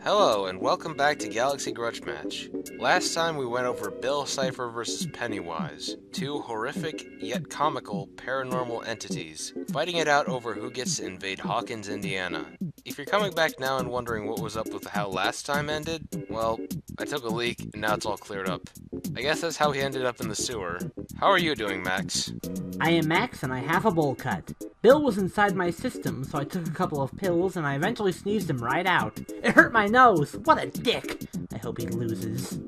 Hello, and welcome back to Galaxy Grudge Match. Last time we went over Bill, Cipher vs. Pennywise, two horrific yet comical paranormal entities, fighting it out over who gets to invade Hawkins, Indiana. If you're coming back now and wondering what was up with how last time ended, well, I took a leak and now it's all cleared up. I guess that's how he ended up in the sewer. How are you doing, Max? I am Max and I have a bowl cut. Bill was inside my system, so I took a couple of pills and I eventually sneezed him right out. It hurt my nose! What a dick! I hope he loses.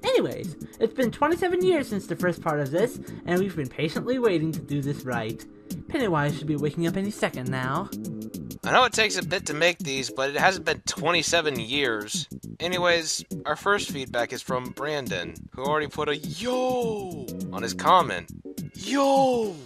Anyways, it's been 27 years since the first part of this, and we've been patiently waiting to do this right. Pennywise should be waking up any second now. I know it takes a bit to make these, but it hasn't been 27 years. Anyways, our first feedback is from Brandon, who already put a YO on his comment. Yo!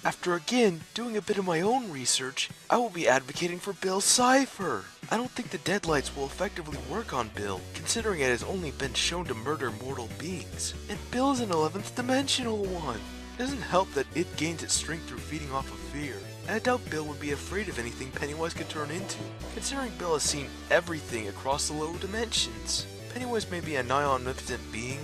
After again doing a bit of my own research, I will be advocating for Bill's Cipher. I don't think the deadlights will effectively work on Bill, considering it has only been shown to murder mortal beings. And Bill is an 11th dimensional one. It doesn't help that it gains its strength through feeding off of fear. And I doubt Bill would be afraid of anything Pennywise could turn into, considering Bill has seen everything across the low dimensions. Pennywise may be a nigh omnipotent being,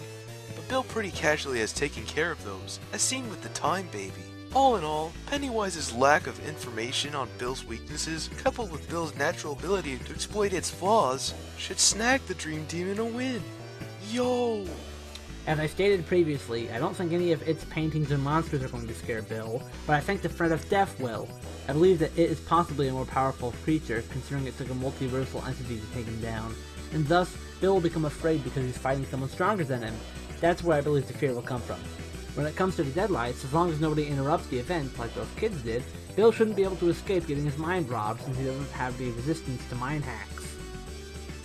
but Bill pretty casually has taken care of those, as seen with the Time Baby. All in all, Pennywise's lack of information on Bill's weaknesses, coupled with Bill's natural ability to exploit its flaws, should snag the Dream Demon a win. Yo! As I stated previously, I don't think any of its paintings or monsters are going to scare Bill, but I think the threat of death will. I believe that it is possibly a more powerful creature, considering it took a multiversal entity to take him down, and thus, Bill will become afraid because he's fighting someone stronger than him. That's where I believe the fear will come from. When it comes to the deadlights, as long as nobody interrupts the event, like those kids did, Bill shouldn't be able to escape getting his mind robbed since he doesn't have the resistance to mind hacks.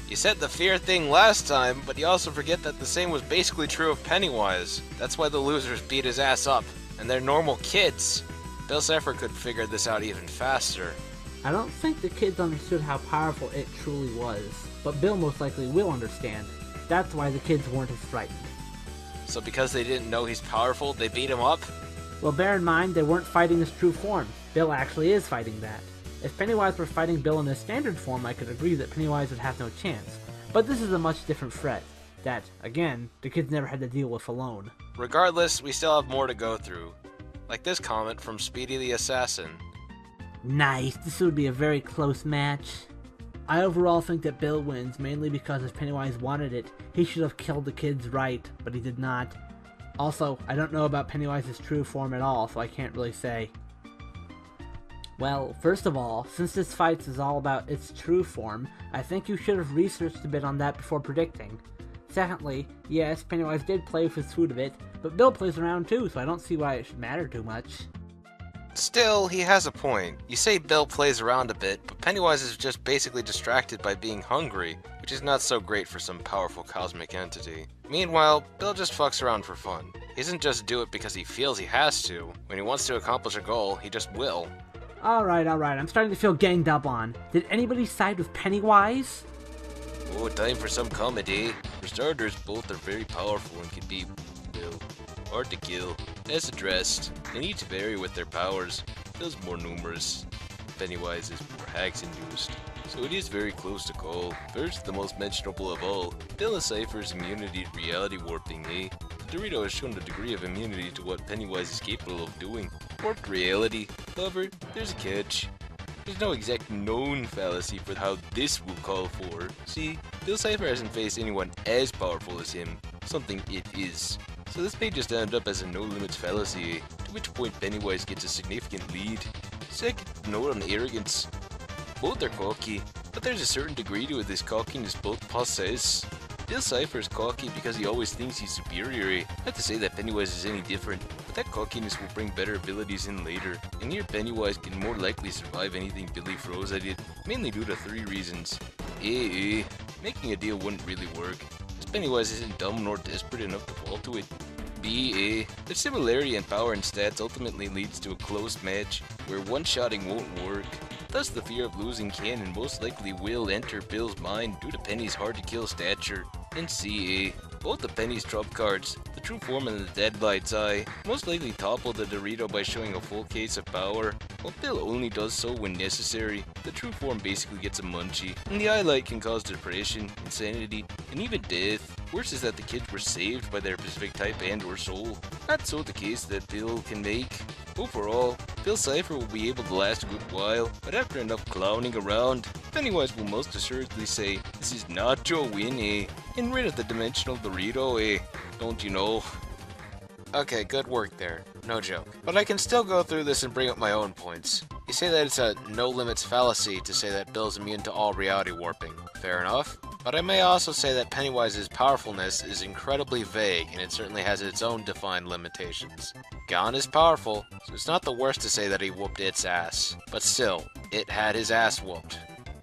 You said the fear thing last time, but you also forget that the same was basically true of Pennywise. That's why the losers beat his ass up, and they're normal kids. Bill Cipher could figure this out even faster. I don't think the kids understood how powerful it truly was, but Bill most likely will understand. That's why the kids weren't as frightened. So because they didn't know he's powerful, they beat him up? Well, bear in mind, they weren't fighting his true form. Bill actually is fighting that. If Pennywise were fighting Bill in his standard form, I could agree that Pennywise would have no chance. But this is a much different threat, that, again, the kids never had to deal with alone. Regardless, we still have more to go through. Like this comment from Speedy the Assassin. Nice, this would be a very close match. I overall think that Bill wins, mainly because if Pennywise wanted it, he should have killed the kids right, but he did not. Also, I don't know about Pennywise's true form at all, so I can't really say. Well, first of all, since this fight is all about its true form, I think you should have researched a bit on that before predicting. Secondly, yes, Pennywise did play with his food a bit, but Bill plays around too, so I don't see why it should matter too much. Still, he has a point. You say Bill plays around a bit, but Pennywise is just basically distracted by being hungry, which is not so great for some powerful cosmic entity. Meanwhile, Bill just fucks around for fun. He doesn't just do it because he feels he has to. When he wants to accomplish a goal, he just will. Alright, I'm starting to feel ganged up on. Did anybody side with Pennywise? Oh, time for some comedy. For starters, both are very powerful and can be, well, hard to kill. As addressed, they need to vary with their powers. Bill's more numerous. Pennywise is more hacks-induced. So it is very close to call. First, the most mentionable of all, Bill and Cipher's immunity to reality warping, eh? The Dorito has shown a degree of immunity to what Pennywise is capable of doing. Warped reality. However, there's a catch. There's no exact known fallacy for how this will call for. See, Bill Cipher hasn't faced anyone as powerful as him. Something it is. So this may just end up as a no-limits fallacy, to which point Pennywise gets a significant lead. Second, note on arrogance. Both are cocky, but there's a certain degree to this cockiness both possess. Bill Cipher is cocky because he always thinks he's superior. Not to say that Pennywise is any different, but that cockiness will bring better abilities in later. And here Pennywise can more likely survive anything Billy throws at it, mainly due to 3 reasons. A. Making a deal wouldn't really work, as Pennywise isn't dumb nor desperate enough to fall to it. B. The similarity in power and stats ultimately leads to a close match, where one-shotting won't work. Thus the fear of losing can and most likely will enter Bill's mind due to Penny's hard-to-kill stature. And C. Both of Penny's trump cards, the true form and the Deadlight's Eye, most likely topple the Dorito by showing a full case of power, while Bill only does so when necessary. The true form basically gets a munchie, and the Eyelight can cause depression, insanity, and even death. Worse is that the kids were saved by their specific type and or soul. Not so the case that Bill can make. Overall, Bill Cipher will be able to last a good while, but after enough clowning around, Pennywise will most assuredly say, "This is Nacho win, eh? And rid of the dimensional Dorito, eh? Don't you know?" Okay, good work there. No joke. But I can still go through this and bring up my own points. You say that it's a no-limits fallacy to say that Bill's immune to all reality warping. Fair enough. But I may also say that Pennywise's powerfulness is incredibly vague, and it certainly has its own defined limitations. Gon is powerful, so it's not the worst to say that he whooped its ass. But still, it had his ass whooped.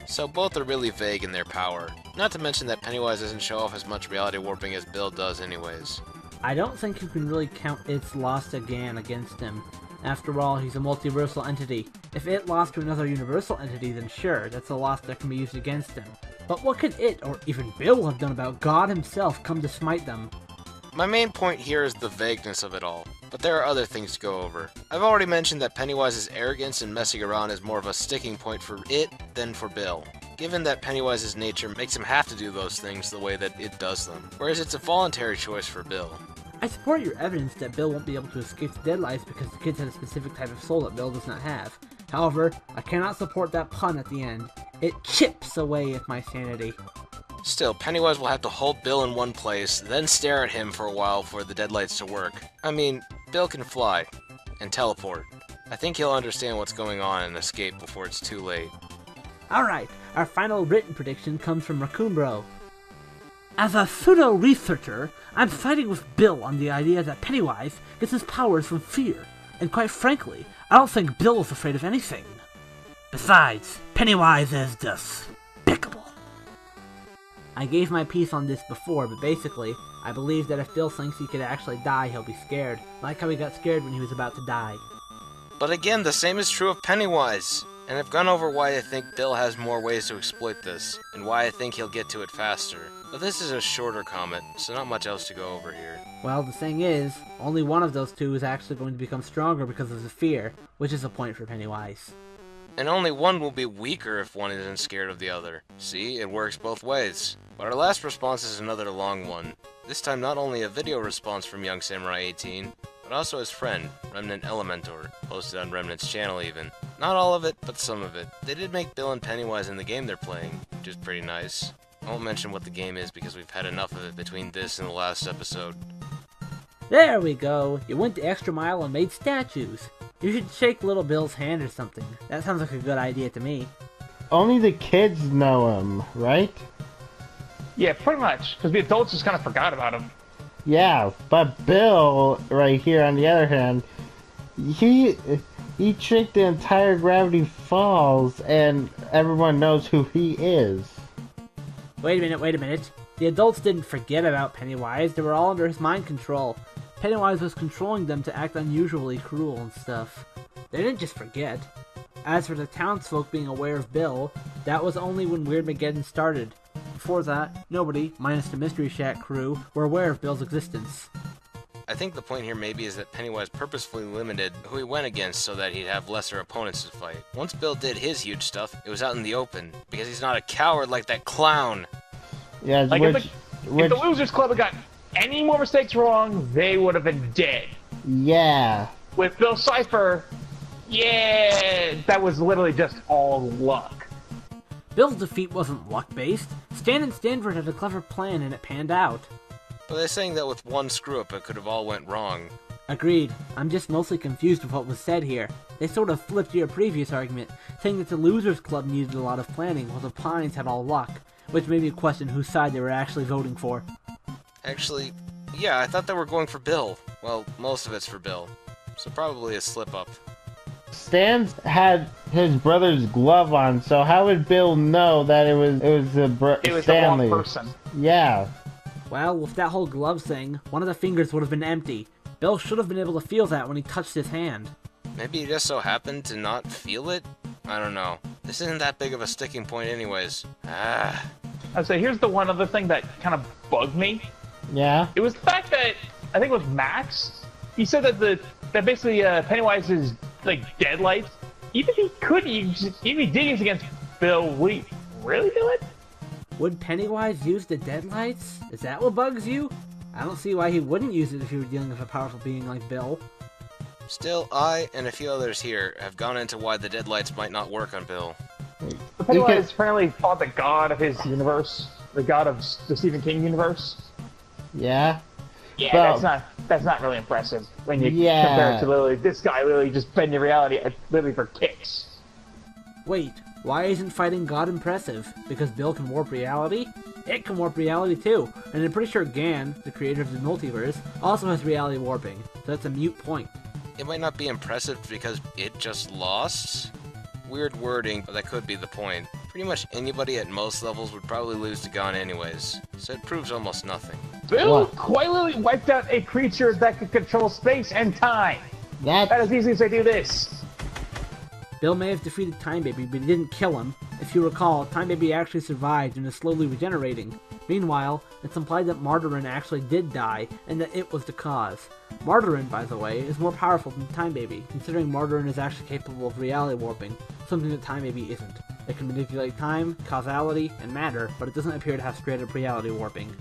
So both are really vague in their power. Not to mention that Pennywise doesn't show off as much reality warping as Bill does anyways. I don't think you can really count its loss to Gan against him. After all, he's a multiversal entity. If it lost to another universal entity, then sure, that's a loss that can be used against him. But what could it, or even Bill, have done about God himself come to smite them? My main point here is the vagueness of it all, but there are other things to go over. I've already mentioned that Pennywise's arrogance and messing around is more of a sticking point for it than for Bill, given that Pennywise's nature makes him have to do those things the way that it does them, whereas it's a voluntary choice for Bill. I support your evidence that Bill won't be able to escape the Deadlights because the kids had a specific type of soul that Bill does not have. However, I cannot support that pun at the end. It chips away at my sanity. Still, Pennywise will have to hold Bill in one place, then stare at him for a while for the Deadlights to work. I mean, Bill can fly and teleport. I think he'll understand what's going on and escape before it's too late. Alright, our final written prediction comes from Raccoon Bro. As a pseudo-researcher, I'm siding with Bill on the idea that Pennywise gets his powers from fear, and quite frankly, I don't think Bill is afraid of anything. Besides, Pennywise is despicable. I gave my piece on this before, but basically, I believe that if Bill thinks he could actually die, he'll be scared, like how he got scared when he was about to die. But again, the same is true of Pennywise. And I've gone over why I think Bill has more ways to exploit this, and why I think he'll get to it faster. But this is a shorter comment, so not much else to go over here. Well, the thing is, only one of those two is actually going to become stronger because of the fear, which is a point for Pennywise. And only one will be weaker if one isn't scared of the other. See, it works both ways. But our last response is another long one. This time not only a video response from Young Samurai 18, but also his friend, Remnant Elementor, posted on Remnant's channel even. Not all of it, but some of it. They did make Bill and Pennywise in the game they're playing, which is pretty nice. I won't mention what the game is because we've had enough of it between this and the last episode. There we go! You went the extra mile and made statues! You should shake little Bill's hand or something. That sounds like a good idea to me. Only the kids know him, right? Yeah, pretty much, because the adults just kind of forgot about him. Yeah, but Bill, right here on the other hand, he tricked the entire Gravity Falls, and everyone knows who he is. Wait a minute. The adults didn't forget about Pennywise, they were all under his mind control. Pennywise was controlling them to act unusually cruel and stuff. They didn't just forget. As for the townsfolk being aware of Bill, that was only when Weirdmageddon started. Before that, nobody, minus the Mystery Shack crew, were aware of Bill's existence. I think the point here maybe is that Pennywise purposefully limited who he went against so that he'd have lesser opponents to fight. Once Bill did his huge stuff, it was out in the open, because he's not a coward like that clown. Yeah, Like if the Losers Club had gotten any more mistakes wrong, they would have been dead. Yeah. With Bill Cipher, yeah, that was literally just all luck. Bill's defeat wasn't luck-based. Stan and Stanford had a clever plan and it panned out. But they're saying that with one screw-up it could have all went wrong. Agreed. I'm just mostly confused with what was said here. They sort of flipped your previous argument, saying that the Losers Club needed a lot of planning while the Pines had all luck, which made me question whose side they were actually voting for. Actually, yeah, I thought they were going for Bill. Well, most of it's for Bill. So probably a slip-up. Stan had his brother's glove on, so how would Bill know that it was Stanley? The wrong person. Yeah. Well, with that whole glove thing, one of the fingers would have been empty. Bill should have been able to feel that when he touched his hand. Maybe he just so happened to not feel it? I don't know. This isn't that big of a sticking point anyways. I'd say here's the one other thing that kind of bugged me. Yeah. It was the fact that I think it was Max. He said that basically Pennywise's like deadlights. Even if he did use against Bill, would he really do it? Would Pennywise use the deadlights? Is that what bugs you? I don't see why he wouldn't use it if he were dealing with a powerful being like Bill. Still, I and a few others here have gone into why the deadlights might not work on Bill. Pennywise apparently fought the god of his universe, the god of the Stephen King universe. Yeah. Yeah, Well, that's not really impressive when you Yeah. compare it to literally this guy literally just bending reality literally for kicks. Wait, why isn't fighting God impressive? Because Bill can warp reality? It can warp reality too, and I'm pretty sure Gan, the creator of the multiverse, also has reality warping, so that's a mute point. It might not be impressive because it just lost? Weird wording, but that could be the point. Pretty much anybody at most levels would probably lose to Gon anyways, so it proves almost nothing. Bill What? quite literally wiped out a creature that could control space and time. That That's as easily as I do this. Bill may have defeated Time Baby, but he didn't kill him. If you recall, Time Baby actually survived and is slowly regenerating. Meanwhile, it's implied that Martyrin actually did die, and that it was the cause. Martyrin, by the way, is more powerful than Time Baby, considering Martyrin is actually capable of reality warping, something that Time Baby isn't. It can manipulate time, causality, and matter, but it doesn't appear to have straight-up reality warping.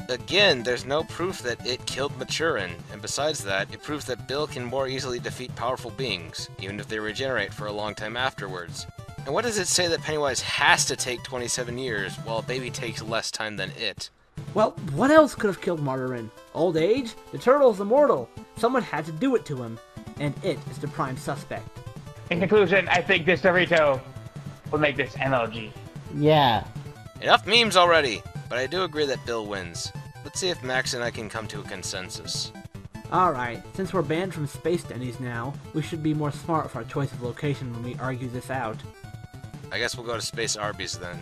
Again, there's no proof that it killed Maturin, and besides that, it proves that Bill can more easily defeat powerful beings, even if they regenerate for a long time afterwards. And what does it say that Pennywise has to take 27 years, while a baby takes less time than it? Well, what else could have killed Martyrin? Old age? The turtle's immortal. Someone had to do it to him, and it is the prime suspect. In conclusion, I think this Dorito will make this MLG. yeah. Enough memes already, but I do agree that Bill wins. Let's see if Max and I can come to a consensus. Alright, since we're banned from Space Denny's now, we should be more smart with our choice of location when we argue this out. I guess we'll go to Space Arby's then.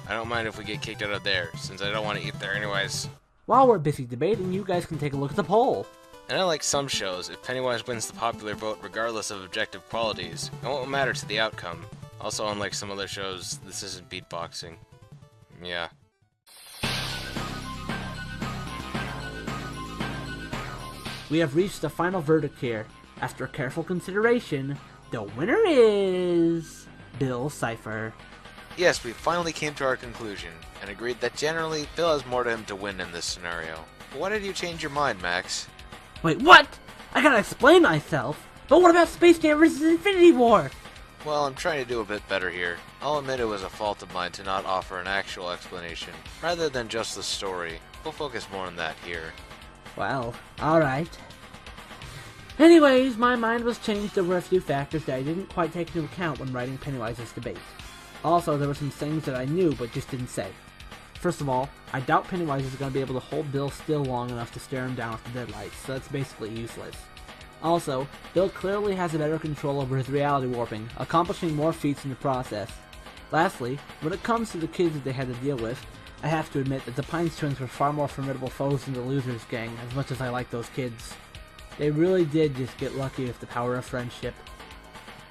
I don't mind if we get kicked out of there, since I don't want to eat there anyways. While we're busy debating, you guys can take a look at the poll. And unlike some shows, if Pennywise wins the popular vote regardless of objective qualities, it won't matter to the outcome. Also, unlike some other shows, this isn't beatboxing. Yeah. We have reached the final verdict here. After careful consideration, the winner is Bill Cipher. Yes, we finally came to our conclusion, and agreed that generally, Bill has more to him to win in this scenario. But why did you change your mind, Max? Wait, what? I gotta explain myself. But what about Space Jam vs. Infinity War? Well, I'm trying to do a bit better here. I'll admit it was a fault of mine to not offer an actual explanation, rather than just the story. We'll focus more on that here. Well, alright. Anyways, my mind was changed over a few factors that I didn't quite take into account when writing Pennywise's debate. Also, there were some things that I knew but just didn't say. First of all, I doubt Pennywise is going to be able to hold Bill still long enough to stare him down with the deadlights, so that's basically useless. Also, Bill clearly has a better control over his reality warping, accomplishing more feats in the process. Lastly, when it comes to the kids that they had to deal with, I have to admit that the Pines twins were far more formidable foes than the Losers gang, as much as I like those kids. They really did just get lucky with the power of friendship.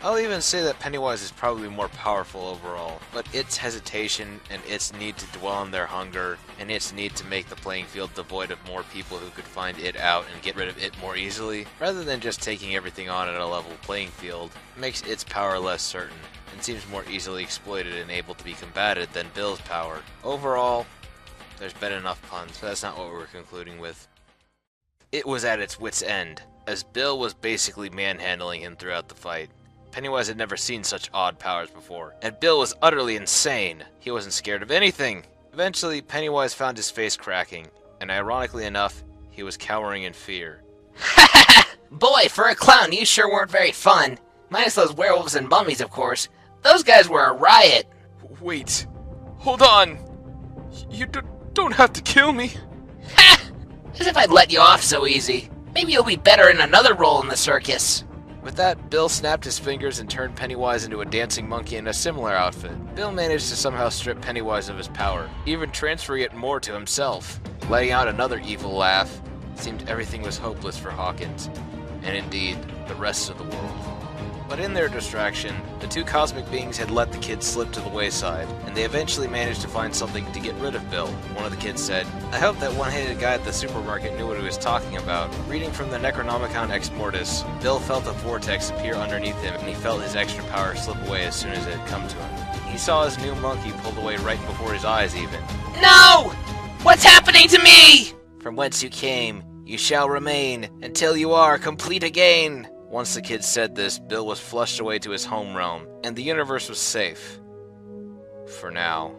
I'll even say that Pennywise is probably more powerful overall, but its hesitation and its need to dwell on their hunger and its need to make the playing field devoid of more people who could find it out and get rid of it more easily, rather than just taking everything on at a level playing field, makes its power less certain and seems more easily exploited and able to be combated than Bill's power. Overall, there's been enough puns, but that's not what we're concluding with. It was at its wit's end, as Bill was basically manhandling him throughout the fight. Pennywise had never seen such odd powers before, and Bill was utterly insane. He wasn't scared of anything. Eventually, Pennywise found his face cracking, and ironically enough, he was cowering in fear. Boy, for a clown, you sure weren't very fun. Minus those werewolves and mummies, of course. Those guys were a riot. Wait. Hold on. You don't have to kill me. Ha! As if I'd let you off so easy. Maybe you'll be better in another role in the circus. With that, Bill snapped his fingers and turned Pennywise into a dancing monkey in a similar outfit. Bill managed to somehow strip Pennywise of his power, even transferring it more to himself. Letting out another evil laugh, it seemed everything was hopeless for Hawkins, and indeed, the rest of the world. But in their distraction, the two cosmic beings had let the kids slip to the wayside, and they eventually managed to find something to get rid of Bill. One of the kids said, "I hope that one-handed guy at the supermarket knew what he was talking about." Reading from the Necronomicon Ex Mortis, Bill felt a vortex appear underneath him, and he felt his extra power slip away as soon as it had come to him. He saw his new monkey pulled away right before his eyes even. No! What's happening to me? From whence you came, you shall remain, until you are complete again. Once the kid said this, Bill was flushed away to his home realm, and the universe was safe. For now.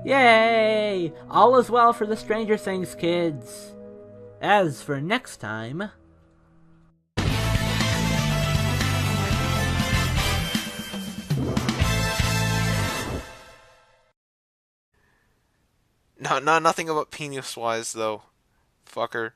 Yay! All is well for the Stranger Things kids. As for next time... No, nothing about penis-wise, though. Fucker.